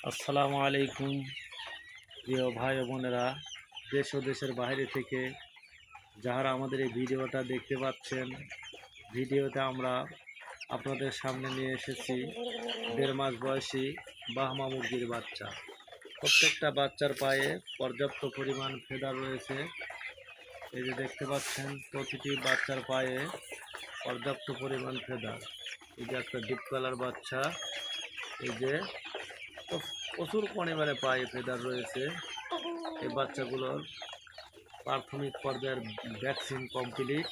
আসসালামু আলাইকুম প্রিয় ভাই ও বোনেরা, দেশ ও দেশের বাইরে থেকে যারা আমাদের এই ভিডিওটা দেখতে পাচ্ছেন। ভিডিওতে আমরা আপনাদের সামনে নিয়ে এসেছি 1.5 মাস বয়সী বাহামা মুরগির বাচ্চা। প্রত্যেকটা বাচ্চার পায়ে পর্যাপ্ত পরিমাণ ফেদার রয়েছে। এই যে দেখতে পাচ্ছেন, প্রতিটি বাচ্চার পায়ে পর্যাপ্ত পরিমাণ ফেদার। এই যে একটা ডিপ কালার বাচ্চা, এই যে প্রচুর পরিমাণে পায়ে ফেদার রয়েছে। এই বাচ্চাগুলোর প্রাথমিক পর্যায়ের ভ্যাকসিন কমপ্লিট,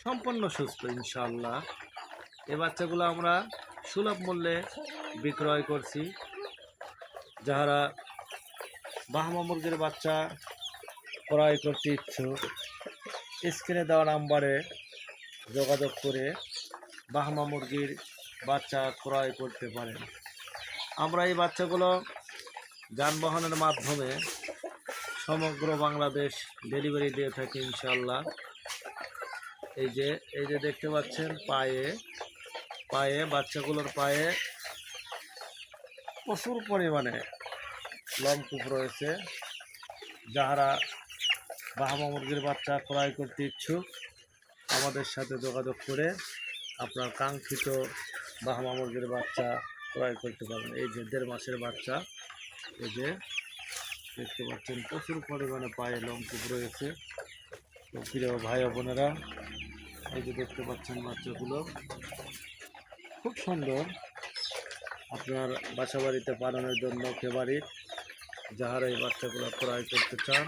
সম্পূর্ণ সুস্থ ইনশাআল্লাহ। এই বাচ্চাগুলো আমরা সুলভ মূল্যে বিক্রয় করছি। যারা বাহামা মুরগির বাচ্চা ক্রয় করতে ইচ্ছুক, স্ক্রিনে দেওয়া নাম্বারে যোগাযোগ করে বাহামা মুরগির বাচ্চা ক্রয় করতে পারেন। আমরা এই বাচ্চাগুলো যানবাহনের মাধ্যমে সমগ্র বাংলাদেশ ডেলিভারি দিয়ে থাকি ইনশাআল্লাহ। এই যে দেখতে পাচ্ছেন, পায়ে বাচ্চাগুলোর পায়ে প্রচুর পরিমাণে লোমকূপ রয়েছে। যারা বাহামা মুরগির বাচ্চা ক্রয় করতে ইচ্ছুক, আমাদের সাথে যোগাযোগ করে আপনার কাঙ্ক্ষিত বাহামা মুরগির বাচ্চা ক্রয় করতে পারবেন। এই যে 1.5 মাসের বাচ্চা, এই যে দেখতে পাচ্ছেন প্রচুর পরিমাণে পায়ে লোমকূপ রয়েছে। তো প্রিয় ভাই বোনেরা, এই যে দেখতে পাচ্ছেন বাচ্চাগুলো খুব সুন্দর। আপনার বাসা বাড়িতে পালনের জন্য ফেভারিট। যারা এই বাচ্চাগুলো ক্রয় করতে চান,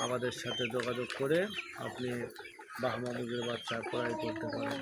আমাদের সাথে যোগাযোগ করে আপনি বাহামা মুরগির বাচ্চা ক্রয় করতে পারেন।